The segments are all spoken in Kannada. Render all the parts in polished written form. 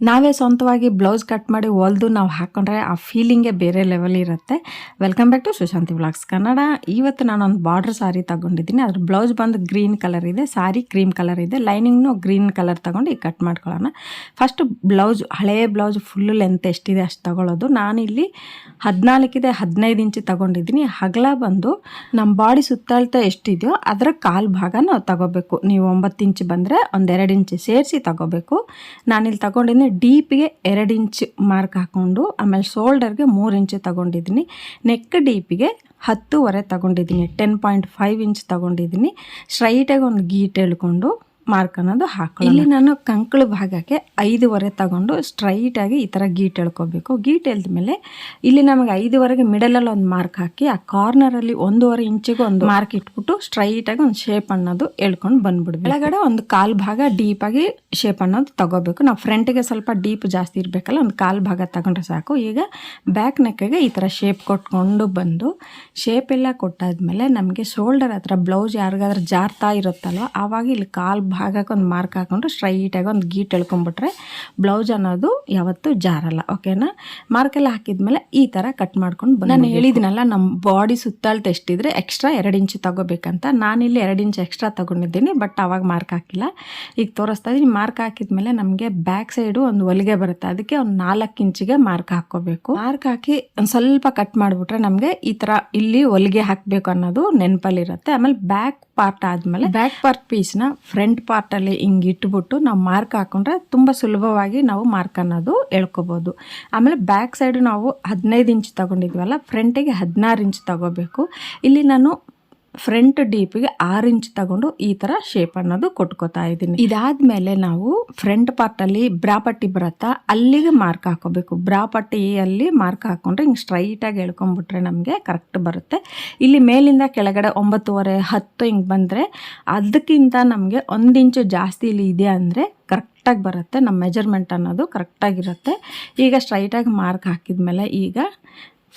ನಾವೇ ಸ್ವಂತವಾಗಿ ಬ್ಲೌಸ್ ಕಟ್ ಮಾಡಿ ಹೊಲ್ದು ನಾವು ಹಾಕ್ಕೊಂಡ್ರೆ ಆ ಫೀಲಿಂಗೇ ಬೇರೆ ಲೆವೆಲ್ ಇರುತ್ತೆ. Welcome back to Sushanti vlogs Kannada. ಇವತ್ತು ನಾನೊಂದು ಬಾರ್ಡರ್ ಸಾರಿ ತೊಗೊಂಡಿದ್ದೀನಿ. ಅದ್ರ ಬ್ಲೌಸ್ ಬಂದು ಗ್ರೀನ್ ಕಲರ್ ಇದೆ, ಸಾರಿ ಕ್ರೀಮ್ ಕಲರ್ ಇದೆ, ಲೈನಿಂಗ್ನು ಗ್ರೀನ್ ಕಲರ್ ತೊಗೊಂಡು ಈಗ ಕಟ್ ಮಾಡ್ಕೊಳ್ಳೋಣ. ಫಸ್ಟ್ ಬ್ಲೌಸ್, ಹಳೆಯ ಬ್ಲೌಸ್ ಫುಲ್ಲು ಲೆಂತ್ ಎಷ್ಟಿದೆ ಅಷ್ಟು ತೊಗೊಳ್ಳೋದು. ನಾನಿಲ್ಲಿ 14 ಇದೆ, 15 ಇಂಚು ತೊಗೊಂಡಿದ್ದೀನಿ. ಅಗಲ ಬಂದು ನಮ್ಮ ಬಾಡಿ ಸುತ್ತಳತೆ ಎಷ್ಟಿದೆಯೋ ಅದರ ಕಾಲು ಭಾಗ ನಾವು ತಗೋಬೇಕು. ನೀವು 9 ಇಂಚು ಬಂದರೆ ಒಂದು 2 ಇಂಚು ಸೇರಿಸಿ ತಗೋಬೇಕು. ನಾನಿಲ್ಲಿ ತಗೊಂಡಿದ್ದೀನಿ ಡೀಪಿಗೆ 2 ಇಂಚ್ ಮಾರ್ಕ್ ಹಾಕ್ಕೊಂಡು, ಆಮೇಲೆ ಶೋಲ್ಡರ್ಗೆ 3 ಇಂಚು ತಗೊಂಡಿದ್ದೀನಿ. ನೆಕ್ ಡೀಪಿಗೆ 10.5 ತಗೊಂಡಿದ್ದೀನಿ, 10.5 ಇಂಚ್ ತಗೊಂಡಿದ್ದೀನಿ. ಸ್ಟ್ರೈಟಾಗಿ ಒಂದು ಗೀಟ್ ಎಳ್ಕೊಂಡು ಮಾರ್ಕ್ ಅನ್ನೋದು ಹಾಕೊಳ್ಳಿ. ಇಲ್ಲಿ ನಾನು ಕಂಕಳು ಭಾಗಕ್ಕೆ 5.5 ತಗೊಂಡು ಸ್ಟ್ರೈಟಾಗಿ ಈ ಥರ ಗೀಟ್ ಎಳ್ಕೊಬೇಕು. ಗೀಟ್ ಎಳ್ದ್ಮೇಲೆ ಇಲ್ಲಿ ನಮಗೆ 5.5ಗೆ ಮಿಡಲಲ್ಲಿ ಒಂದು ಮಾರ್ಕ್ ಹಾಕಿ, ಆ ಕಾರ್ನರಲ್ಲಿ 1.5 ಇಂಚಿಗೆ ಒಂದು ಮಾರ್ಕ್ ಇಟ್ಬಿಟ್ಟು ಸ್ಟ್ರೈಟಾಗಿ ಒಂದು ಶೇಪ್ ಅನ್ನೋದು ಎಳ್ಕೊಂಡು ಬಂದ್ಬಿಡ್ಬೇಕು. ಕೆಳಗಡೆ ಒಂದು ಕಾಲು ಭಾಗ ಡೀಪಾಗಿ ಶೇಪ್ ಅನ್ನೋದು ತಗೋಬೇಕು. ನಾವು ಫ್ರಂಟಿಗೆ ಸ್ವಲ್ಪ ಡೀಪ್ ಜಾಸ್ತಿ ಇರಬೇಕಲ್ಲ, ಒಂದು ಕಾಲು ಭಾಗ ತಗೊಂಡ್ರೆ ಸಾಕು. ಈಗ ಬ್ಯಾಕ್ ನೆಕ್ಗೆ ಈ ಥರ ಶೇಪ್ ಕೊಟ್ಕೊಂಡು ಬಂದು, ಶೇಪ್ ಎಲ್ಲ ಕೊಟ್ಟಾದ್ಮೇಲೆ ನಮಗೆ ಶೋಲ್ಡರ್ ಹತ್ರ ಬ್ಲೌಸ್ ಯಾರಿಗಾದ್ರೂ ಜಾರ್ತಾ ಇರುತ್ತಲ್ವ, ಆವಾಗ ಇಲ್ಲಿ ಕಾಲು ಭಾಗಕ್ಕೆ ಒಂದು ಮಾರ್ಕ್ ಹಾಕೊಂಡು ಸ್ಟ್ರೈಟಾಗಿ ಒಂದು ಗೀಟ್ ಎಳ್ಕೊಂಡ್ಬಿಟ್ರೆ ಬ್ಲೌಸ್ ಅನ್ನೋದು ಯಾವತ್ತೂ ಜಾರಲ್ಲ. ಓಕೆನಾ? ಮಾರ್ಕೆಲ್ಲ ಹಾಕಿದ್ಮೇಲೆ ಈ ಥರ ಕಟ್ ಮಾಡ್ಕೊಂಡು ನಾನು ಹೇಳಿದ್ದೀನಲ್ಲ, ನಮ್ಮ ಬಾಡಿ ಸುತ್ತಳತೆ ಎಷ್ಟಿದ್ರೆ ಎಕ್ಸ್ಟ್ರಾ 2 ಇಂಚು ತಗೋಬೇಕಂತ. ನಾನಿಲ್ಲಿ 2 ಇಂಚು ಎಕ್ಸ್ಟ್ರಾ ತಗೊಂಡಿದ್ದೀನಿ, ಬಟ್ ಆವಾಗ ಮಾರ್ಕ್ ಹಾಕಿಲ್ಲ. ಈಗ ತೋರಿಸ್ತಾ ಇದ್ದೀನಿ. ಮಾರ್ಕ್ ಹಾಕಿದ್ಮೇಲೆ ನಮಗೆ ಬ್ಯಾಕ್ ಸೈಡು ಒಂದು ಹೊಲಿಗೆ ಬರುತ್ತೆ, ಅದಕ್ಕೆ ಒಂದು 4 ಇಂಚಿಗೆ ಮಾರ್ಕ್ ಹಾಕ್ಕೋಬೇಕು. ಮಾರ್ಕ್ ಹಾಕಿ ಒಂದು ಸ್ವಲ್ಪ ಕಟ್ ಮಾಡಿಬಿಟ್ರೆ ನಮಗೆ ಈ ಥರ ಇಲ್ಲಿ ಹೊಲಿಗೆ ಹಾಕಬೇಕು ಅನ್ನೋದು ನೆನಪಲ್ಲಿರುತ್ತೆ. ಆಮೇಲೆ ಬ್ಯಾಕ್ ಪಾರ್ಟ್ ಆದಮೇಲೆ ಬ್ಯಾಕ್ ಪಾರ್ಟ್ ಪೀಸ್ನ ಫ್ರಂಟ್ ಪಾರ್ಟಲ್ಲಿ ಹಿಂಗೆ ಇಟ್ಬಿಟ್ಟು ನಾವು ಮಾರ್ಕ್ ಹಾಕೊಂಡ್ರೆ ತುಂಬ ಸುಲಭವಾಗಿ ನಾವು ಮಾರ್ಕ್ ಅನ್ನೋದು ಎಳ್ಕೊಬೋದು. ಆಮೇಲೆ ಬ್ಯಾಕ್ ಸೈಡು ನಾವು 15 ಇಂಚ್ ತಗೊಂಡಿದ್ವಲ್ಲ, ಫ್ರಂಟಿಗೆ 16 ಇಂಚ್ ತಗೋಬೇಕು. ಇಲ್ಲಿ ನಾನು ಫ್ರಂಟ್ ಡೀಪಿಗೆ 6 ಇಂಚ್ ತಗೊಂಡು ಈ ಥರ ಶೇಪ್ ಅನ್ನೋದು ಕೊಟ್ಕೋತಾ ಇದ್ದೀನಿ. ಇದಾದ್ಮೇಲೆ ನಾವು ಫ್ರಂಟ್ ಪಾರ್ಟಲ್ಲಿ ಬ್ರಾ ಪಟ್ಟಿ ಬರುತ್ತಾ, ಅಲ್ಲಿಗೆ ಮಾರ್ಕ್ ಹಾಕೋಬೇಕು. ಬ್ರಾ ಪಟ್ಟಿಯಲ್ಲಿ ಮಾರ್ಕ್ ಹಾಕೊಂಡ್ರೆ ಹಿಂಗೆ ಸ್ಟ್ರೈಟಾಗಿ ಎಳ್ಕೊಂಡ್ಬಿಟ್ರೆ ನಮಗೆ ಕರೆಕ್ಟ್ ಬರುತ್ತೆ. ಇಲ್ಲಿ ಮೇಲಿಂದ ಕೆಳಗಡೆ 9.5 10 ಹಿಂಗೆ ಬಂದರೆ ಅದಕ್ಕಿಂತ ನಮಗೆ 1 ಇಂಚು ಜಾಸ್ತಿ ಇಲ್ಲಿ ಇದೆ ಅಂದರೆ ಕರೆಕ್ಟಾಗಿ ಬರುತ್ತೆ. ನಮ್ಮ ಮೆಜರ್ಮೆಂಟ್ ಅನ್ನೋದು ಕರೆಕ್ಟಾಗಿರುತ್ತೆ. ಈಗ ಸ್ಟ್ರೈಟಾಗಿ ಮಾರ್ಕ್ ಹಾಕಿದ್ಮೇಲೆ ಈಗ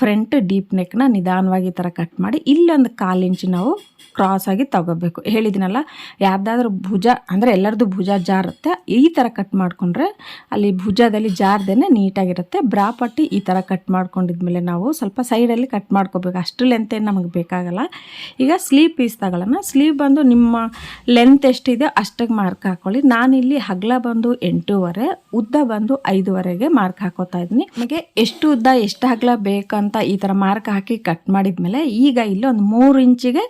ಫ್ರಂಟ್ ಡೀಪ್ ನೆಕ್ನ ನಿಧಾನವಾಗಿ ಈ ಥರ ಕಟ್ ಮಾಡಿ ಇಲ್ಲೊಂದು 1/4 ಇಂಚು ನಾವು ಕ್ರಾಸಾಗಿ ತಗೋಬೇಕು. ಹೇಳಿದ್ದೀನಲ್ಲ, ಯಾರ್ದಾದ್ರೂ ಭುಜ ಅಂದರೆ ಎಲ್ಲರದ್ದು ಭುಜ ಜಾರುತ್ತೆ, ಈ ಥರ ಕಟ್ ಮಾಡಿಕೊಂಡ್ರೆ ಅಲ್ಲಿ ಭುಜದಲ್ಲಿ ಜಾರ್ದೇನೆ ನೀಟಾಗಿರುತ್ತೆ. ಬ್ರಾ ಪಟ್ಟಿ ಈ ಥರ ಕಟ್ ಮಾಡ್ಕೊಂಡಿದ್ಮೇಲೆ ನಾವು ಸ್ವಲ್ಪ ಸೈಡಲ್ಲಿ ಕಟ್ ಮಾಡ್ಕೋಬೇಕು. ಅಷ್ಟು ಲೆಂತ್ ಏನು ನಮಗೆ ಬೇಕಾಗಲ್ಲ. ಈಗ ಸ್ಲೀವ್ ಪೀಸ್ ತಗೊಳ್ಳೋಣ. ಸ್ಲೀವ್ ಬಂದು ನಿಮ್ಮ ಲೆಂತ್ ಎಷ್ಟಿದೆ ಅಷ್ಟಿಗೆ ಮಾರ್ಕ್ ಹಾಕ್ಕೊಳ್ಳಿ. ನಾನಿಲ್ಲಿ ಅಗಲ ಬಂದು 8.5, ಉದ್ದ ಬಂದು 5.5ಗೆ ಮಾರ್ಕ್ ಹಾಕೋತಾ ಇದ್ದೀನಿ. ನಮಗೆ ಎಷ್ಟು ಉದ್ದ ಎಷ್ಟು ಅಗಲ ಬೇಕಂತ ಈ ಥರ ಮಾರ್ಕ್ ಹಾಕಿ ಕಟ್ ಮಾಡಿದ್ಮೇಲೆ ಈಗ ಇಲ್ಲಿ ಒಂದು 3 ಇಂಚಿಗೆ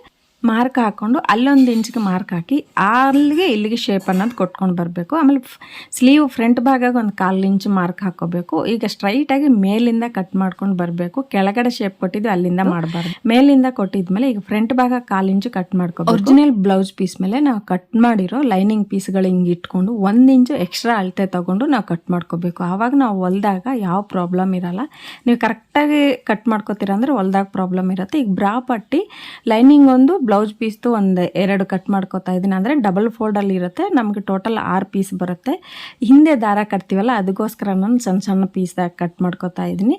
ಮಾರ್ಕ್ ಹಾಕ್ಕೊಂಡು ಅಲ್ಲೊಂದು ಇಂಚಿಗೆ ಮಾರ್ಕ್ ಹಾಕಿ ಅಲ್ಲಿಗೆ ಇಲ್ಲಿಗೆ ಶೇಪ್ ಅನ್ನೋದು ಕೊಟ್ಕೊಂಡು ಬರಬೇಕು. ಆಮೇಲೆ ಸ್ಲೀವ್ ಫ್ರಂಟ್ ಭಾಗಕ್ಕೆ ಒಂದು 1/4 ಇಂಚು ಮಾರ್ಕ್ ಹಾಕೋಬೇಕು. ಈಗ ಸ್ಟ್ರೈಟಾಗಿ ಮೇಲಿಂದ ಕಟ್ ಮಾಡ್ಕೊಂಡು ಬರಬೇಕು. ಕೆಳಗಡೆ ಶೇಪ್ ಕೊಟ್ಟಿದ್ದು ಅಲ್ಲಿಂದ ಮಾಡಬಾರ್ದು. ಮೇಲಿಂದ ಕೊಟ್ಟಿದ್ಮೇಲೆ ಈಗ ಫ್ರಂಟ್ ಭಾಗ 1/4 ಇಂಚು ಕಟ್ ಮಾಡ್ಕೋಬೇಕು. ಒರಿಜಿನಲ್ ಬ್ಲೌಸ್ ಪೀಸ್ ಮೇಲೆ ನಾವು ಕಟ್ ಮಾಡಿರೋ ಲೈನಿಂಗ್ ಪೀಸ್ಗಳು ಹಿಂಗೆ ಇಟ್ಕೊಂಡು 1 ಇಂಚು ಎಕ್ಸ್ಟ್ರಾ ಅಳತೆ ತೊಗೊಂಡು ನಾವು ಕಟ್ ಮಾಡ್ಕೋಬೇಕು. ಆವಾಗ ನಾವು ಹೊಲ್ದಾಗ ಯಾವ ಪ್ರಾಬ್ಲಮ್ ಇರಲ್ಲ. ನೀವು ಕರೆಕ್ಟಾಗಿ ಕಟ್ ಮಾಡ್ಕೋತೀರ ಅಂದರೆ ಹೊಲ್ದಾಗ ಪ್ರಾಬ್ಲಮ್ ಇರುತ್ತೆ. ಈಗ ಬ್ರಾ ಪಟ್ಟಿ ಲೈನಿಂಗ್ ಒಂದು ಬ್ಲೌಸ್ ಪೀಸ್ದು ಒಂದು 2 ಕಟ್ ಮಾಡ್ಕೋತಾ ಇದ್ದೀನಿ. ಅಂದರೆ ಡಬಲ್ ಫೋಲ್ಡಲ್ಲಿ ಇರುತ್ತೆ. ನಮಗೆ ಟೋಟಲ್ 6 ಪೀಸ್ ಬರುತ್ತೆ. ಹಿಂದೆ ದಾರ ಕಟ್ತೀವಲ್ಲ, ಅದಕ್ಕೋಸ್ಕರ ನಾನು ಸಣ್ಣ ಸಣ್ಣ ಪೀಸ್ದಾಗ ಕಟ್ ಮಾಡ್ಕೋತಾ ಇದ್ದೀನಿ.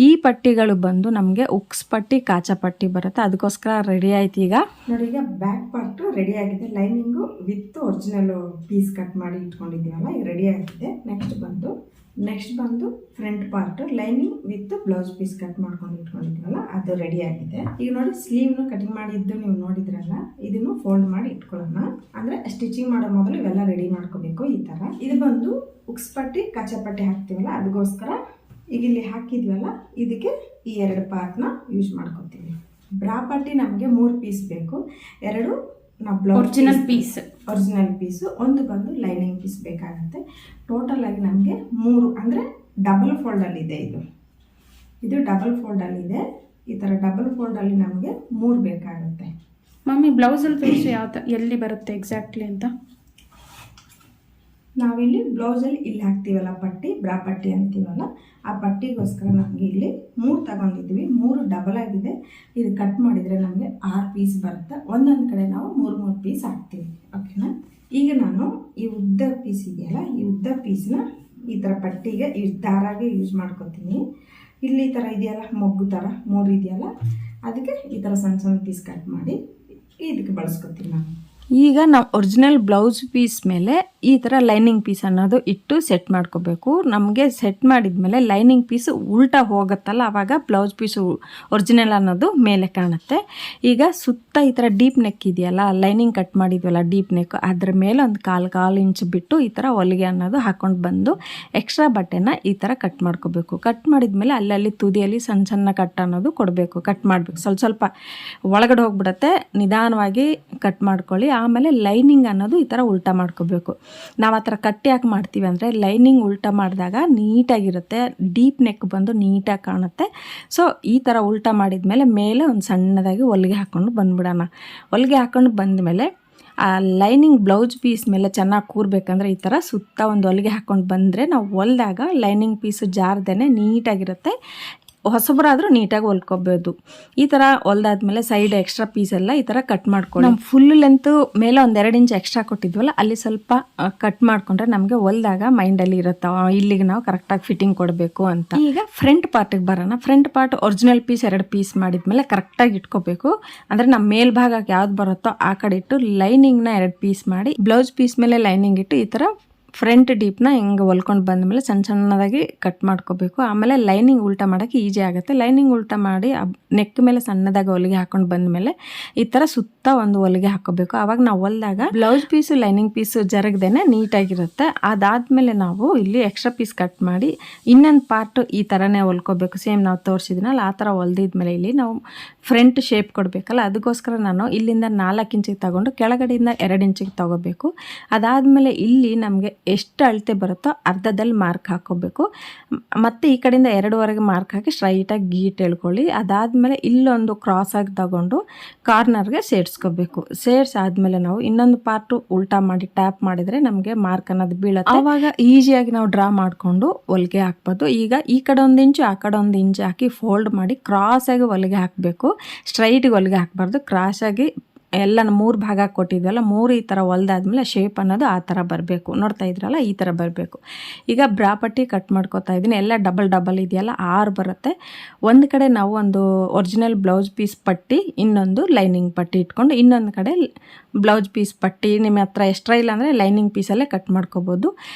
ಈ ಪಟ್ಟಿಗಳು ಬಂದು ನಮಗೆ ಉಕ್ಸ್ ಪಟ್ಟಿ, ಕಾಚಾ ಪಟ್ಟಿ ಬರುತ್ತೆ. ಅದಕ್ಕೋಸ್ಕರ ರೆಡಿ ಆಯ್ತು. ಈಗ ನೋಡಿ, ಈಗ ಬ್ಯಾಕ್ ಪಾರ್ಟು ರೆಡಿ ಆಗಿದೆ. Lining with original piece cut ಮಾಡಿ ಇಟ್ಕೊಂಡಿದ್ದೀವಲ್ಲ, ಈಗ ರೆಡಿ ಆಗಿದೆ. ನೆಕ್ಸ್ಟ್ ಬಂದು front part lining with blouse piece cut ಮಾಡ್ಕೊಂಡು ಇಟ್ಕೊಂಡಿದ್ವಲ್ಲ, ಅದು ರೆಡಿ ಆಗಿದೆ. ಈಗ ನೋಡಿ, ಸ್ಲೀವ್ನು ಕಟಿಂಗ್ ಮಾಡಿದ್ದು ನೀವು ನೋಡಿದ್ರಲ್ಲ, ಇದನ್ನು ಫೋಲ್ಡ್ ಮಾಡಿ ಇಟ್ಕೊಳ್ಳೋಣ. ಅಂದರೆ ಸ್ಟಿಚಿಂಗ್ ಮಾಡೋ ಮೊದಲು ಇವೆಲ್ಲ ರೆಡಿ ಮಾಡ್ಕೋಬೇಕು. ಈ ಥರ ಇದು ಬಂದು ಉಕ್ಸ್ ಪಟ್ಟಿ, ಕಚ್ಚಾ ಪಟ್ಟಿ ಹಾಕ್ತೀವಲ್ಲ, ಅದಕ್ಕೋಸ್ಕರ ಈಗ ಇಲ್ಲಿ ಹಾಕಿದ್ವಲ್ಲ, ಇದಕ್ಕೆ ಈ 2 ಪಾರ್ಟ್ನ ಯೂಸ್ ಮಾಡ್ಕೊತೀವಿ. ಬ್ರಾ ಪಟ್ಟಿ ನಮಗೆ 3 ಪೀಸ್ ಬೇಕು. 2 ನಾವು ಬ್ಲೌಸ್ ಒರಿಜಿನಲ್ ಪೀಸು, ಒಂದು ಬಂದು ಲೈನಿಂಗ್ ಪೀಸ್ ಬೇಕಾಗುತ್ತೆ. ಟೋಟಲ್ ಆಗಿ ನಮಗೆ 3, ಅಂದರೆ ಡಬಲ್ ಫೋಲ್ಡಲ್ಲಿದೆ. ಇದು ಡಬಲ್ ಫೋಲ್ಡಲ್ಲಿದೆ. ಈ ಥರ ಡಬಲ್ ಫೋಲ್ಡಲ್ಲಿ ನಮಗೆ 3 ಬೇಕಾಗುತ್ತೆ. ಮಮ್ಮಿ ಬ್ಲೌಸಲ್ಲಿ ಪೀಸ್ ಎಲ್ಲಿ ಬರುತ್ತೆ ಎಕ್ಸಾಕ್ಟ್ಲಿ ಅಂತ? ನಾವಿಲ್ಲಿ ಬ್ಲೌಸಲ್ಲಿ ಇಲ್ಲಿ ಹಾಕ್ತೀವಲ್ಲ ಪಟ್ಟಿ, ಬ್ರಾ ಪಟ್ಟಿ ಅಂತೀವಲ್ಲ, ಆ ಪಟ್ಟಿಗೋಸ್ಕರ ನಮಗೆ ಇಲ್ಲಿ 3 ತಗೊಂಡಿದ್ವಿ. 3 ಡಬಲ್ ಆಗಿದೆ. ಇದು ಕಟ್ ಮಾಡಿದರೆ ನಮಗೆ 6 ಪೀಸ್ ಬರುತ್ತೆ. ಒಂದೊಂದು ಕಡೆ ನಾವು 3 ಪೀಸ್ ಹಾಕ್ತೀವಿ. ಓಕೆನಾ? ಈಗ ನಾನು ಈ ಉದ್ದ ಪೀಸ್ ಇದೆಯಲ್ಲ, ಈ ಉದ್ದ ಪೀಸ್ನ ಈ ಥರ ಪಟ್ಟಿಗೆ ದಾರಾಗೆ ಯೂಸ್ ಮಾಡ್ಕೊತೀನಿ. ಇಲ್ಲಿ ಈ ಥರ ಇದೆಯಲ್ಲ, ಮೊಗ್ಗು ಥರ 3 ಇದೆಯಲ್ಲ, ಅದಕ್ಕೆ ಈ ಥರ ಸಣ್ಣ ಸಣ್ಣ ಪೀಸ್ ಕಟ್ ಮಾಡಿ ಇದಕ್ಕೆ ಬಳಸ್ಕೊತೀನಿ ನಾನು. ಈಗ ನಾವು ಒರಿಜಿನಲ್ ಬ್ಲೌಸ್ ಪೀಸ್ ಮೇಲೆ ಈ ಥರ ಲೈನಿಂಗ್ ಪೀಸ್ ಅನ್ನೋದು ಇಟ್ಟು ಸೆಟ್ ಮಾಡ್ಕೋಬೇಕು. ನಮಗೆ ಸೆಟ್ ಮಾಡಿದ್ಮೇಲೆ ಲೈನಿಂಗ್ ಪೀಸು ಉಲ್ಟಾ ಹೋಗುತ್ತಲ್ಲ, ಆವಾಗ ಬ್ಲೌಸ್ ಪೀಸು ಒರಿಜಿನಲ್ ಅನ್ನೋದು ಮೇಲೆ ಕಾಣುತ್ತೆ. ಈಗ ಸುತ್ತ ಈ ಥರ ಡೀಪ್ ನೆಕ್ ಇದೆಯಲ್ಲ, ಲೈನಿಂಗ್ ಕಟ್ ಮಾಡಿದ್ವಲ್ಲ ಡೀಪ್ ನೆಕ್, ಅದ್ರ ಮೇಲೆ ಒಂದು ಕಾಲು ಇಂಚ್ ಬಿಟ್ಟು ಈ ಥರ ಹೊಲಿಗೆ ಅನ್ನೋದು ಹಾಕ್ಕೊಂಡು ಬಂದು ಎಕ್ಸ್ಟ್ರಾ ಬಟ್ಟೆನ ಈ ಥರ ಕಟ್ ಮಾಡ್ಕೋಬೇಕು. ಕಟ್ ಮಾಡಿದ್ಮೇಲೆ ಅಲ್ಲಲ್ಲಿ ತುದಿಯಲ್ಲಿ ಸಣ್ಣ ಸಣ್ಣ ಕಟ್ ಅನ್ನೋದು ಕೊಡಬೇಕು. ಕಟ್ ಮಾಡಬೇಕು, ಸ್ವಲ್ಪ ಒಳಗಡೆ ಹೋಗ್ಬಿಡತ್ತೆ, ನಿಧಾನವಾಗಿ ಕಟ್ ಮಾಡ್ಕೊಳ್ಳಿ. ಆಮೇಲೆ ಲೈನಿಂಗ್ ಅನ್ನೋದು ಈ ಥರ ಉಲ್ಟಾ ಮಾಡ್ಕೋಬೇಕು. ನಾವು ಆ ಥರ ಕಟ್ ಯಾಕೆ ಮಾಡ್ತೀವಿ ಅಂದರೆ ಲೈನಿಂಗ್ ಉಲ್ಟಾ ಮಾಡಿದಾಗ ನೀಟಾಗಿರುತ್ತೆ, ಡೀಪ್ ನೆಕ್ ಬಂದು ನೀಟಾಗಿ ಕಾಣುತ್ತೆ. ಸೊ ಈ ಥರ ಉಲ್ಟಾ ಮಾಡಿದ್ಮೇಲೆ ಮೇಲೆ ಒಂದು ಸಣ್ಣದಾಗಿ ಹೊಲಿಗೆ ಹಾಕ್ಕೊಂಡು ಬಂದ್ಬಿಡೋಣ. ಹೊಲಿಗೆ ಹಾಕ್ಕೊಂಡು ಬಂದಮೇಲೆ ಆ ಲೈನಿಂಗ್ ಬ್ಲೌಸ್ ಪೀಸ್ ಮೇಲೆ ಚೆನ್ನಾಗಿ ಕೂರಬೇಕಂದ್ರೆ ಈ ಥರ ಸುತ್ತ ಒಂದು ಹೊಲಿಗೆ ಹಾಕ್ಕೊಂಡು ಬಂದರೆ ನಾವು ಹೊಲಿದಾಗ ಲೈನಿಂಗ್ ಪೀಸು ಜಾರ್ದೇ ನೀಟಾಗಿರುತ್ತೆ. ಹೊಸಬರಾದರೂ ನೀಟಾಗಿ ಹೊಲ್ಕೋಬೋದು. ಈ ಥರ ಹೊಲ್ದಾದ್ಮೇಲೆ ಸೈಡ್ ಎಕ್ಸ್ಟ್ರಾ ಪೀಸೆಲ್ಲ ಈ ಥರ ಕಟ್ ಮಾಡ್ಕೊಳ್ಳಿ. ನಾವು ಫುಲ್ ಲೆಂತು ಮೇಲೆ ಒಂದು 2 ಇಂಚ್ ಎಕ್ಸ್ಟ್ರಾ ಕೊಟ್ಟಿದ್ವಲ್ಲ, ಅಲ್ಲಿ ಸ್ವಲ್ಪ ಕಟ್ ಮಾಡಿಕೊಂಡ್ರೆ ನಮಗೆ ಹೊಲ್ದಾಗ ಮೈಂಡಲ್ಲಿ ಇರುತ್ತೆ ಇಲ್ಲಿಗೆ ನಾವು ಕರೆಕ್ಟಾಗಿ ಫಿಟ್ಟಿಂಗ್ ಕೊಡಬೇಕು ಅಂತ. ಈಗ ಫ್ರಂಟ್ ಪಾರ್ಟಿಗೆ ಬರೋಣ. Front part original piece 2 piece ಮಾಡಿದ್ಮೇಲೆ ಕರೆಕ್ಟಾಗಿ ಇಟ್ಕೋಬೇಕು. ಅಂದರೆ ನಮ್ಮ ಮೇಲ್ಭಾಗಕ್ಕೆ ಯಾವ್ದು ಬರುತ್ತೋ ಆ ಕಡೆ ಇಟ್ಟು ಲೈನಿಂಗ್ನ 2 ಪೀಸ್ ಮಾಡಿ ಬ್ಲೌಸ್ ಪೀಸ್ ಮೇಲೆ ಲೈನಿಂಗ್ ಇಟ್ಟು ಈ ಥರ ಫ್ರಂಟ್ ಡೀಪ್ನ ಹಿಂಗೆ ಹೊಲ್ಕೊಂಡು ಬಂದಮೇಲೆ ಸಣ್ಣದಾಗಿ ಕಟ್ ಮಾಡ್ಕೋಬೇಕು. ಆಮೇಲೆ ಲೈನಿಂಗ್ ಉಲ್ಟಾ ಮಾಡೋಕ್ಕೆ ಈಸಿ ಆಗುತ್ತೆ. ಲೈನಿಂಗ್ ಉಲ್ಟಾ ಮಾಡಿ ನೆಕ್ ಮೇಲೆ ಸಣ್ಣದಾಗಿ ಹೊಲಿಗೆ ಹಾಕೊಂಡು ಬಂದಮೇಲೆ ಈ ಥರ ಸುತ್ತ ಒಂದು ಹೊಲಿಗೆ ಹಾಕೋಬೇಕು. ಆವಾಗ ನಾವು ಹೊಲಿದಾಗ ಬ್ಲೌಸ್ ಪೀಸು ಲೈನಿಂಗ್ ಪೀಸು ಜರಗ್ದೇನೆ ನೀಟಾಗಿರುತ್ತೆ. ಅದಾದಮೇಲೆ ನಾವು ಇಲ್ಲಿ ಎಕ್ಸ್ಟ್ರಾ ಪೀಸ್ ಕಟ್ ಮಾಡಿ ಇನ್ನೊಂದು ಪಾರ್ಟ್ ಈ ಥರನೇ ಹೊಲ್ಕೋಬೇಕು. ಸೇಮ್ ನಾವು ತೋರಿಸಿದ್ನಲ್ಲ ಆ ಥರ ಹೊಲ್ದಿದ್ಮೇಲೆ ಇಲ್ಲಿ ನಾವು ಫ್ರಂಟ್ ಶೇಪ್ ಕೊಡಬೇಕಲ್ಲ, ಅದಕ್ಕೋಸ್ಕರ ನಾನು ಇಲ್ಲಿಂದ 4 ಇಂಚಿಗೆ ತಗೊಂಡು ಕೆಳಗಡೆಯಿಂದ 2 ಇಂಚಿಗೆ ತಗೋಬೇಕು. ಅದಾದಮೇಲೆ ಇಲ್ಲಿ ನಮಗೆ ಎಷ್ಟು ಅಳತೆ ಬರುತ್ತೋ ಅರ್ಧದಲ್ಲಿ ಮಾರ್ಕ್ ಹಾಕೋಬೇಕು. ಮತ್ತು ಈ ಕಡೆಯಿಂದ 2ವರೆಗೆ ಮಾರ್ಕ್ ಹಾಕಿ ಸ್ಟ್ರೈಟಾಗಿ ಗೀಟ್ ಎಳ್ಕೊಳ್ಳಿ. ಅದಾದಮೇಲೆ ಇಲ್ಲೊಂದು ಕ್ರಾಸಾಗಿ ತಗೊಂಡು ಕಾರ್ನರ್ಗೆ ಸೇರಿಸ್ಕೋಬೇಕು. ಸೇರಿಸಾದ್ಮೇಲೆ ನಾವು ಇನ್ನೊಂದು ಪಾರ್ಟು ಉಲ್ಟಾ ಮಾಡಿ ಟ್ಯಾಪ್ ಮಾಡಿದರೆ ನಮಗೆ ಮಾರ್ಕ್ ಅನ್ನೋದು ಬೀಳುತ್ತೆ. ಆವಾಗ ಈಸಿಯಾಗಿ ನಾವು ಡ್ರಾ ಮಾಡಿಕೊಂಡು ಹೊಲಿಗೆ ಹಾಕ್ಬೋದು. ಈಗ ಈ ಕಡೆ 1 ಇಂಚು ಆ ಕಡೆ 1 ಇಂಚು ಹಾಕಿ ಫೋಲ್ಡ್ ಮಾಡಿ ಕ್ರಾಸಾಗಿ ಹೊಲಿಗೆ ಹಾಕಬೇಕು. ಸ್ಟ್ರೈಟಿಗೆ ಹೊಲಿಗೆ ಹಾಕಬಾರ್ದು, ಕ್ರಾಸಾಗಿ ಎಲ್ಲ 3 ಭಾಗ ಕೊಟ್ಟಿದ್ವಲ್ಲ, 3 ಈ ಥರ ಹೊಲ್ದಾದ್ಮೇಲೆ ಶೇಪ್ ಅನ್ನೋದು ಆ ಥರ ಬರಬೇಕು. ನೋಡ್ತಾ ಇದ್ರಲ್ಲ, ಈ ಥರ ಬರಬೇಕು. ಈಗ ಬ್ರಾ ಪಟ್ಟಿ ಕಟ್ ಮಾಡ್ಕೋತಾ ಇದ್ದೀನಿ. ಎಲ್ಲ ಡಬಲ್ ಇದೆಯಲ್ಲ, 6 ಬರುತ್ತೆ. ಒಂದು ಕಡೆ ನಾವು ಒಂದು ಒರಿಜಿನಲ್ ಬ್ಲೌಸ್ ಪೀಸ್ ಪಟ್ಟಿ, ಇನ್ನೊಂದು ಲೈನಿಂಗ್ ಪಟ್ಟಿ ಇಟ್ಕೊಂಡು ಇನ್ನೊಂದು ಕಡೆ ಬ್ಲೌಸ್ ಪೀಸ್ ಪಟ್ಟಿ, ನಿಮ್ಮ ಹತ್ರ ಎಕ್ಸ್ಟ್ರಾ ಇಲ್ಲ ಅಂದರೆ ಲೈನಿಂಗ್ ಪೀಸಲ್ಲೇ ಕಟ್ ಮಾಡ್ಕೋಬೋದು.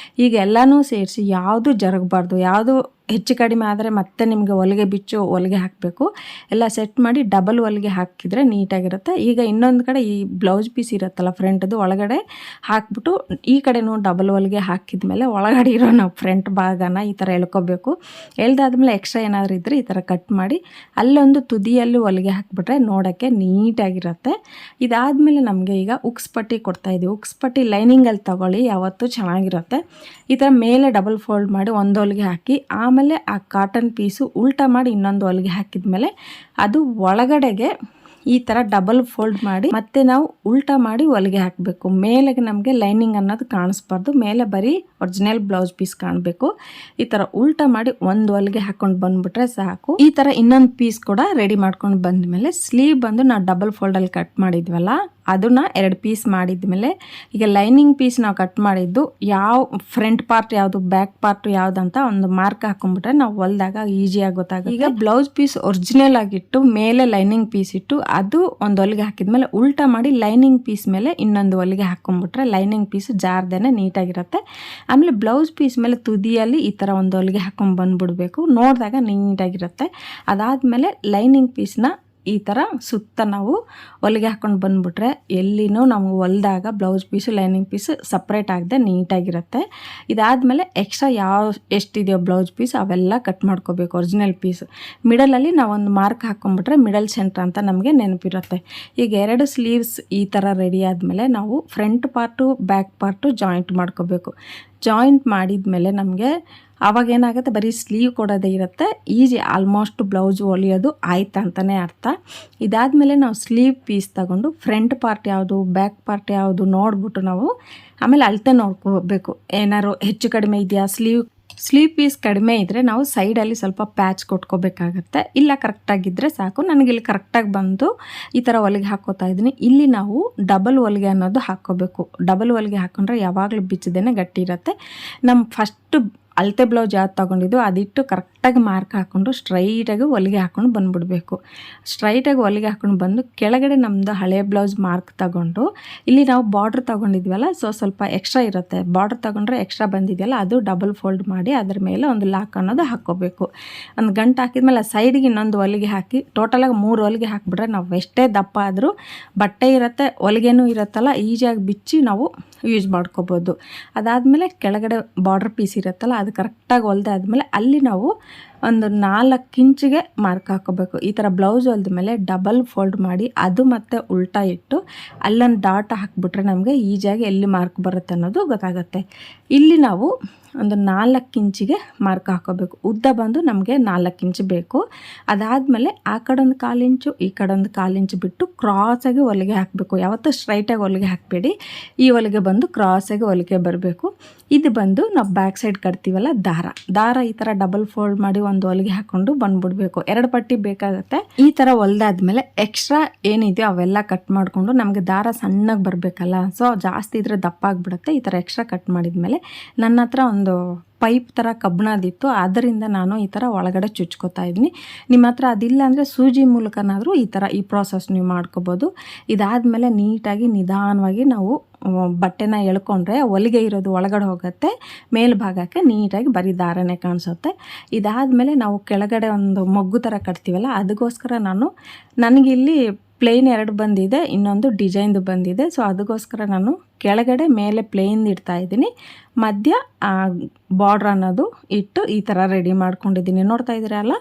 ಈಗ ಎಲ್ಲನೂ ಸೇರಿಸಿ ಯಾವುದು ಜರಗಬಾರ್ದು, ಯಾವುದು ಹೆಚ್ಚು ಕಡಿಮೆ ಆದರೆ ಮತ್ತೆ ನಿಮಗೆ ಹೊಲಿಗೆ ಬಿಚ್ಚು ಹೊಲಿಗೆ ಹಾಕಬೇಕು. ಎಲ್ಲ ಸೆಟ್ ಮಾಡಿ ಡಬಲ್ ಹೊಲಿಗೆ ಹಾಕಿದರೆ ನೀಟಾಗಿರುತ್ತೆ. ಈಗ ಇನ್ನೊಂದು ಕಡೆ ಈ ಬ್ಲೌಸ್ ಪೀಸ್ ಇರುತ್ತಲ್ಲ ಫ್ರಂಟದು, ಒಳಗಡೆ ಹಾಕ್ಬಿಟ್ಟು ಈ ಕಡೆನೂ ಡಬಲ್ ಹೊಲಿಗೆ ಹಾಕಿದ ಮೇಲೆ ಒಳಗಡೆ ಇರೋ ನಾವು ಫ್ರಂಟ್ ಭಾಗನ ಈ ಥರ ಎಳ್ಕೋಬೇಕು. ಎಳ್ದಾದ್ಮೇಲೆ ಎಕ್ಸ್ಟ್ರಾ ಏನಾದರೂ ಇದ್ದರೆ ಈ ಥರ ಕಟ್ ಮಾಡಿ ಅಲ್ಲೊಂದು ತುದಿಯಲ್ಲಿ ಹೊಲಿಗೆ ಹಾಕಿಬಿಟ್ರೆ ನೋಡೋಕ್ಕೆ ನೀಟಾಗಿರುತ್ತೆ. ಇದಾದಮೇಲೆ ನಮಗೆ ಈಗ ಉಕ್ಸ್ ಪಟ್ಟಿ ಕೊಡ್ತಾಯಿದ್ದೀವಿ. ಉಕ್ಸ್ ಪಟ್ಟಿ ಲೈನಿಂಗಲ್ಲಿ ತೊಗೊಳ್ಳಿ, ಯಾವತ್ತೂ ಚೆನ್ನಾಗಿರುತ್ತೆ. ಈ ಥರ ಮೇಲೆ ಡಬಲ್ ಫೋಲ್ಡ್ ಮಾಡಿ ಒಂದು ಹೊಲಿಗೆ ಹಾಕಿ ಆಮೇಲೆ ಆ ಕಾಟನ್ ಪೀಸು ಉಲ್ಟಾ ಮಾಡಿ ಇನ್ನೊಂದು ಹೊಲಿಗೆ ಹಾಕಿದ್ಮೇಲೆ ಅದು ಒಳಗಡೆಗೆ ಈ ಥರ ಡಬಲ್ ಫೋಲ್ಡ್ ಮಾಡಿ ಮತ್ತೆ ನಾವು ಉಲ್ಟಾ ಮಾಡಿ ಹೊಲಿಗೆ ಹಾಕಬೇಕು. ಮೇಲೆಗೆ ನಮಗೆ ಲೈನಿಂಗ್ ಅನ್ನೋದು ಕಾಣಿಸ್ಬಾರ್ದು, ಮೇಲೆ ಬರೀ ಒರಿಜಿನಲ್ ಬ್ಲೌಸ್ ಪೀಸ್ ಕಾಣಬೇಕು. ಈ ಥರ ಉಲ್ಟಾ ಮಾಡಿ ಒಂದು ಹೊಲಿಗೆ ಹಾಕ್ಕೊಂಡು ಬಂದುಬಿಟ್ರೆ ಸಾಕು. ಈ ಥರ ಇನ್ನೊಂದು ಪೀಸ್ ಕೂಡ ರೆಡಿ ಮಾಡ್ಕೊಂಡು ಬಂದಮೇಲೆ ಸ್ಲೀವ್ ಬಂದು ನಾವು ಡಬಲ್ ಫೋಲ್ಡಲ್ಲಿ ಕಟ್ ಮಾಡಿದ್ವಲ್ಲ, ಅದನ್ನು 2 ಪೀಸ್ ಮಾಡಿದ್ಮೇಲೆ ಈಗ ಲೈನಿಂಗ್ ಪೀಸ್ ನಾವು ಕಟ್ ಮಾಡಿದ್ದು ಯಾವ ಫ್ರಂಟ್ ಪಾರ್ಟ್ ಯಾವುದು ಬ್ಯಾಕ್ ಪಾರ್ಟ್ ಯಾವುದಂತ ಒಂದು ಮಾರ್ಕ್ ಹಾಕೊಂಡ್ಬಿಟ್ರೆ ನಾವು ಹೊಲ್ದಾಗ ಈಸಿಯಾಗಿ ಗೊತ್ತಾಗುತ್ತೆ. ಈಗ ಬ್ಲೌಸ್ ಪೀಸ್ ಒರಿಜಿನಲ್ ಆಗಿಟ್ಟು ಮೇಲೆ ಲೈನಿಂಗ್ ಪೀಸ್ ಇಟ್ಟು ಅದು ಒಂದು ಹೊಲಿಗೆ ಹಾಕಿದ್ಮೇಲೆ ಉಲ್ಟಾ ಮಾಡಿ ಲೈನಿಂಗ್ ಪೀಸ್ ಮೇಲೆ ಇನ್ನೊಂದು ಹೊಲಿಗೆ ಹಾಕೊಂಡ್ಬಿಟ್ರೆ ಲೈನಿಂಗ್ ಪೀಸ್ ಜಾರ್ದೇನೆ ನೀಟಾಗಿರುತ್ತೆ. ಆಮೇಲೆ ಬ್ಲೌಸ್ ಪೀಸ್ ಮೇಲೆ ತುದಿಯಲ್ಲಿ ಈ ಥರ ಒಂದು ಹೊಲಿಗೆ ಹಾಕೊಂಡು ಬಂದುಬಿಡ್ಬೇಕು, ನೋಡಿದಾಗ ನೀಟಾಗಿರುತ್ತೆ. ಅದಾದಮೇಲೆ ಲೈನಿಂಗ್ ಪೀಸ್ನ ಈ ಥರ ಸುತ್ತ ನಾವು ಹೊಲಿಗೆ ಹಾಕ್ಕೊಂಡು ಬಂದುಬಿಟ್ರೆ ಎಲ್ಲಿನೂ ನಾವು ಹೊಲಿದಾಗ blouse piece lining piece separate ಆಗದೆ ನೀಟಾಗಿರುತ್ತೆ. ಇದಾದಮೇಲೆ ಎಕ್ಸ್ಟ್ರಾ ಎಷ್ಟಿದೆಯೋ ಬ್ಲೌಸ್ ಪೀಸ್ ಅವೆಲ್ಲ ಕಟ್ ಮಾಡ್ಕೋಬೇಕು. ಒರಿಜಿನಲ್ ಪೀಸು ಮಿಡಲಲ್ಲಿ ನಾವೊಂದು ಮಾರ್ಕ್ ಹಾಕ್ಕೊಂಬಿಟ್ರೆ ಮಿಡಲ್ ಸೆಂಟ್ರ್ ಅಂತ ನಮಗೆ ನೆನಪಿರುತ್ತೆ. ಈಗ 2 ಸ್ಲೀವ್ಸ್ ಈ ಥರ ರೆಡಿ ಆದಮೇಲೆ ನಾವು front part back part joint ಮಾಡ್ಕೋಬೇಕು. ಜಾಯಿಂಟ್ ಮಾಡಿದ್ಮೇಲೆ ನಮಗೆ ಆವಾಗ ಏನಾಗುತ್ತೆ, ಬರೀ ಸ್ಲೀವ್ ಕೊಡೋದೇ ಇರುತ್ತೆ. ಈಸಿ ಆಲ್ಮೋಸ್ಟ್ ಬ್ಲೌಸ್ ಹೊಲಿಯೋದು ಆಯ್ತು ಅಂತಲೇ ಅರ್ಥ. ಇದಾದಮೇಲೆ ನಾವು ಸ್ಲೀವ್ ಪೀಸ್ ತಗೊಂಡು ಫ್ರಂಟ್ ಪಾರ್ಟ್ ಯಾವುದು ಬ್ಯಾಕ್ ಪಾರ್ಟ್ ಯಾವುದು ನೋಡ್ಬಿಟ್ಟು ನಾವು ಆಮೇಲೆ ಅಳತೆ ನೋಡ್ಕೋಬೇಕು. ಏನಾದ್ರು ಹೆಚ್ಚು ಕಡಿಮೆ ಇದೆಯಾ, ಸ್ಲೀವ್ ಪೀಸ್ ಕಡಿಮೆ ಇದ್ದರೆ ನಾವು ಸೈಡಲ್ಲಿ ಸ್ವಲ್ಪ ಪ್ಯಾಚ್ ಕೊಟ್ಕೋಬೇಕಾಗತ್ತೆ. ಇಲ್ಲ ಕರೆಕ್ಟಾಗಿದ್ದರೆ ಸಾಕು. ನನಗಿಲ್ಲಿ ಕರೆಕ್ಟಾಗಿ ಬಂದು ಈ ಥರ ಹೊಲಿಗೆ ಹಾಕೋತಾ ಇದ್ದೀನಿ. ಇಲ್ಲಿ ನಾವು ಡಬಲ್ ಹೊಲಿಗೆ ಅನ್ನೋದು ಹಾಕ್ಕೋಬೇಕು. ಡಬಲ್ ಹೊಲಿಗೆ ಹಾಕ್ಕೊಂಡ್ರೆ ಯಾವಾಗಲೂ ಬಿಚ್ಚದೇನೆ ಗಟ್ಟಿ ಇರುತ್ತೆ. ನಮ್ಮ ಫಸ್ಟು ಅಳತೆ ಬ್ಲೌಸ್ ಯಾವ್ದು ತೊಗೊಂಡಿದ್ದು ಅದಿಟ್ಟು ಕರೆಕ್ಟಾಗಿ ಮಾರ್ಕ್ ಹಾಕ್ಕೊಂಡು ಸ್ಟ್ರೈಟಾಗಿ ಹೊಲಿಗೆ ಹಾಕ್ಕೊಂಡು ಬಂದುಬಿಡಬೇಕು. ಸ್ಟ್ರೈಟಾಗಿ ಹೊಲಿಗೆ ಹಾಕ್ಕೊಂಡು ಬಂದು ಕೆಳಗಡೆ ನಮ್ಮದು ಹಳೆ ಬ್ಲೌಸ್ ಮಾರ್ಕ್ ತಗೊಂಡು ಇಲ್ಲಿ ನಾವು ಬಾರ್ಡ್ರ್ ತೊಗೊಂಡಿದ್ವಲ್ಲ, ಸ್ವಲ್ಪ ಎಕ್ಸ್ಟ್ರಾ ಇರುತ್ತೆ. ಬಾರ್ಡ್ರ್ ತೊಗೊಂಡ್ರೆ ಎಕ್ಸ್ಟ್ರಾ ಬಂದಿದೆಯಲ್ಲ, ಅದು ಡಬಲ್ ಫೋಲ್ಡ್ ಮಾಡಿ ಅದ್ರ ಮೇಲೆ ಒಂದು ಲಾಕ್ ಅನ್ನೋದು ಹಾಕ್ಕೋಬೇಕು. ಒಂದು ಗಂಟು ಹಾಕಿದ್ಮೇಲೆ ಸೈಡ್ಗೆ ಇನ್ನೊಂದು ಹೊಲಿಗೆ ಹಾಕಿ ಟೋಟಲಾಗಿ 3 ಹೊಲಿಗೆ ಹಾಕಿಬಿಟ್ರೆ ನಾವು ಎಷ್ಟೇ ದಪ್ಪ ಆದರೂ ಬಟ್ಟೆ ಇರುತ್ತೆ, ಹೊಲಿಗೆನೂ ಇರುತ್ತಲ್ಲ, ಈಜಿಯಾಗಿ ಬಿಚ್ಚಿ ನಾವು ಯೂಸ್ ಮಾಡ್ಕೋಬೋದು. ಅದಾದಮೇಲೆ ಕೆಳಗಡೆ ಬಾರ್ಡ್ರ್ ಪೀಸ್ ಇರುತ್ತಲ್ಲ, ಅದು ಕರೆಕ್ಟಾಗಿ ಹೊಲ್ದೆ ಆದಮೇಲೆ ಅಲ್ಲಿ ನಾವು ಒಂದು 4 ಇಂಚಿಗೆ ಮಾರ್ಕ್ ಹಾಕೋಬೇಕು. ಈ ಥರ ಬ್ಲೌಸ್ ಹೊಲ್ದ ಮೇಲೆ ಡಬಲ್ ಫೋಲ್ಡ್ ಮಾಡಿ ಅದು ಮತ್ತೆ ಉಲ್ಟಾ ಇಟ್ಟು ಅಲ್ಲೊಂದು ಡಾಟ್ ಹಾಕಿಬಿಟ್ರೆ ನಮಗೆ ಈಜಿಯಾಗಿ ಎಲ್ಲಿ ಮಾರ್ಕ್ ಬರುತ್ತೆ ಅನ್ನೋದು ಗೊತ್ತಾಗುತ್ತೆ. ಇಲ್ಲಿ ನಾವು ಒಂದು 4 ಇಂಚಿಗೆ ಮಾರ್ಕ್ ಹಾಕೋಬೇಕು. ಉದ್ದ ಬಂದು ನಮಗೆ 4 ಇಂಚು ಬೇಕು. ಅದಾದಮೇಲೆ ಆ ಕಡೆ ಒಂದು 1/4 ಇಂಚು, ಈ ಕಡೆ ಒಂದು 1/4 ಇಂಚು ಬಿಟ್ಟು ಕ್ರಾಸಾಗಿ ಹೊಲಿಗೆ ಹಾಕಬೇಕು. ಯಾವತ್ತೂ ಸ್ಟ್ರೈಟಾಗಿ ಹೊಲಿಗೆ ಹಾಕಬೇಡಿ. ಈ ಹೊಲಿಗೆ ಬಂದು ಕ್ರಾಸಾಗಿ ಹೊಲಿಗೆ ಬರಬೇಕು. ಇದು ಬಂದು ನಾವು ಬ್ಯಾಕ್ ಸೈಡ್ ಕಟ್ತೀವಲ್ಲ, ದಾರ ಈ ಥರ ಡಬಲ್ ಫೋಲ್ಡ್ ಮಾಡಿ ಒಂದು ಹೊಲಿಗೆ ಹಾಕ್ಕೊಂಡು ಬಂದ್ಬಿಡ್ಬೇಕು. 2 ಪಟ್ಟಿ ಬೇಕಾಗುತ್ತೆ. ಈ ಥರ ಹೊಲ್ದಾದ್ಮೇಲೆ ಎಕ್ಸ್ಟ್ರಾ ಏನಿದೆಯೋ ಅವೆಲ್ಲ ಕಟ್ ಮಾಡಿಕೊಂಡು ನಮಗೆ ದಾರ ಸಣ್ಣಗೆ ಬರಬೇಕಲ್ಲ, ಸೊ ಜಾಸ್ತಿ ಇದ್ರೆ ದಪ್ಪ ಆಗಿಬಿಡುತ್ತೆ. ಈ ಥರ ಎಕ್ಸ್ಟ್ರಾ ಕಟ್ ಮಾಡಿದ್ಮೇಲೆ ನನ್ನ ಹತ್ರ ಒಂದು ಪೈಪ್ ಥರ ಕಬ್ಬಣದಿತ್ತು, ಅದರಿಂದ ನಾನು ಈ ಥರ ಒಳಗಡೆ ಚುಚ್ಕೋತಾ ಇದ್ದೀನಿ. ನಿಮ್ಮ ಹತ್ರ ಅದಿಲ್ಲ ಅಂದರೆ ಸೂಜಿ ಮೂಲಕನಾದರೂ ಈ ಪ್ರಾಸೆಸ್ ನೀವು ಮಾಡ್ಕೋಬೋದು. ಇದಾದಮೇಲೆ ನೀಟಾಗಿ ನಿಧಾನವಾಗಿ ನಾವು ಬಟ್ಟೆನ ಎಳ್ಕೊಂಡ್ರೆ ಹೊಲಿಗೆ ಇರೋದು ಒಳಗಡೆ ಹೋಗುತ್ತೆ, ಮೇಲ್ಭಾಗಕ್ಕೆ ನೀಟಾಗಿ ಬರೀ ದಾರನೇ ಕಾಣಿಸುತ್ತೆ. ಇದಾದಮೇಲೆ ನಾವು ಕೆಳಗಡೆ ಒಂದು ಮೊಗ್ಗು ಥರ ಕಟ್ತೀವಲ್ಲ, ಅದಕ್ಕೋಸ್ಕರ ನನಗಿಲ್ಲಿ ಪ್ಲೇನ್ 2 ಬಂದಿದೆ, ಇನ್ನೊಂದು ಡಿಸೈನ್ದು ಬಂದಿದೆ. ಸೊ ಅದಕ್ಕೋಸ್ಕರ ನಾನು ಕೆಳಗಡೆ ಮೇಲೆ ಪ್ಲೇನ್ ಇಡ್ತಾ ಇದ್ದೀನಿ, ಮಧ್ಯ ಬಾರ್ಡ್ರ್ ಅನ್ನೋದು ಇಟ್ಟು ಈ ಥರ ರೆಡಿ ಮಾಡ್ಕೊಂಡಿದ್ದೀನಿ. ನೋಡ್ತಾ ಇದ್ದೀರಲ್ಲ,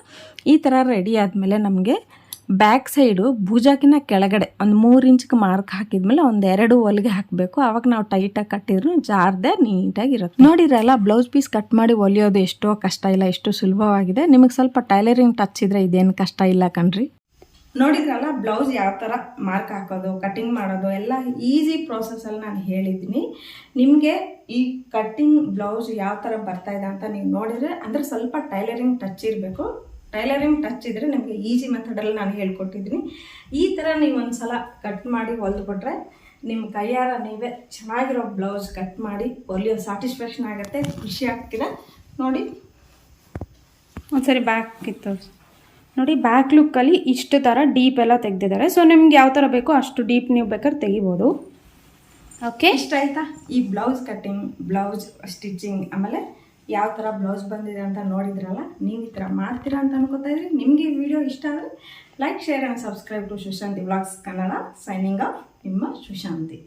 ಈ ಥರ ರೆಡಿ ಆದಮೇಲೆ ನಮಗೆ ಬ್ಯಾಕ್ ಸೈಡು ಭುಜಕ್ಕಿಂತ ಕೆಳಗಡೆ ಒಂದು 3 ಇಂಚಿಗೆ ಮಾರ್ಕ್ ಹಾಕಿದ್ಮೇಲೆ ಒಂದು 2 ಹೊಲಿಗೆ ಹಾಕಬೇಕು. ಆವಾಗ ನಾವು ಟೈಟಾಗಿ ಕಟ್ಟಿದ್ರು ಜಾರದೆ ನೀಟಾಗಿರುತ್ತೆ. ನೋಡಿರಲ್ಲ, ಬ್ಲೌಸ್ ಪೀಸ್ ಕಟ್ ಮಾಡಿ ಹೊಲಿಯೋದು ಎಷ್ಟೋ ಕಷ್ಟ ಇಲ್ಲ, ಎಷ್ಟು ಸುಲಭವಾಗಿದೆ. ನಿಮಗೆ ಸ್ವಲ್ಪ ಟೈಲರಿಂಗ್ ಟಚ್ ಇದ್ದರೆ ಇದೇನು ಕಷ್ಟ ಇಲ್ಲ ಕಣ್ರಿ. ನೋಡಿದ್ರಲ್ಲ, ಬ್ಲೌಸ್ ಯಾವ ಥರ ಮಾರ್ಕ್ ಹಾಕೋದು, ಕಟ್ಟಿಂಗ್ ಮಾಡೋದು ಎಲ್ಲ ಈಸಿ ಪ್ರೋಸೆಸ್ಸಲ್ಲಿ ನಾನು ಹೇಳಿದ್ದೀನಿ. ನಿಮಗೆ ಈ ಕಟ್ಟಿಂಗ್ ಬ್ಲೌಸ್ ಯಾವ ಥರ ಬರ್ತಾಯಿದೆ ಅಂತ ನೀವು ನೋಡಿದರೆ, ಅಂದರೆ ಸ್ವಲ್ಪ ಟೈಲರಿಂಗ್ ಟಚ್ ಇರಬೇಕು. ಟೈಲರಿಂಗ್ ಟಚ್ ಇದ್ದರೆ ನಿಮಗೆ ಈಸಿ ಮೆಥಡಲ್ಲಿ ನಾನು ಹೇಳ್ಕೊಟ್ಟಿದ್ದೀನಿ. ಈ ಥರ ನೀವು ಒಂದು ಸಲ ಕಟ್ ಮಾಡಿ ಹೊಲ್ದುಬಿಟ್ರೆ ನಿಮ್ಮ ಕೈಯಾರ ನೀವೇ ಚೆನ್ನಾಗಿರೋ ಬ್ಲೌಸ್ ಕಟ್ ಮಾಡಿ ಹೊಲಿಯೋ ಸ್ಯಾಟಿಸ್ಫ್ಯಾಕ್ಷನ್ ಆಗುತ್ತೆ, ಖುಷಿ ಆಗ್ತೀರ. ನೋಡಿ ಒಂದ್ಸರಿ ಬ್ಯಾಕ್ ಇತ್ತು ನೋಡಿ, ಬ್ಯಾಕ್ ಲುಕ್ಕಲ್ಲಿ ಇಷ್ಟು ಥರ ಡೀಪ್ ಎಲ್ಲ ತೆಗೆದಿದ್ದಾರೆ. ಸೊ ನಿಮ್ಗೆ ಯಾವ ಥರ ಬೇಕೋ ಅಷ್ಟು ಡೀಪ್ ನೀವು ಬೇಕಾದ್ರೆ ತೆಗಿಬೋದು. ಓಕೆ, ಇಷ್ಟ ಆಯಿತಾ ಈ ಬ್ಲೌಸ್ ಕಟ್ಟಿಂಗ್, ಬ್ಲೌಸ್ ಸ್ಟಿಚಿಂಗ್, ಆಮೇಲೆ ಯಾವ ಥರ ಬ್ಲೌಸ್ ಬಂದಿದೆ ಅಂತ ನೋಡಿದ್ರಲ್ಲ. ನೀವು ಈ ಥರ ಮಾಡ್ತೀರಾ ಅಂತ ಅನ್ಕೋತಾ ಇದ್ರಿ. ನಿಮಗೆ ಈ ವಿಡಿಯೋ ಇಷ್ಟ ಆದರೆ like, share and subscribe to Sushanti vlogs Kannada. Signing off, ನಿಮ್ಮ ಸುಶಾಂತಿ.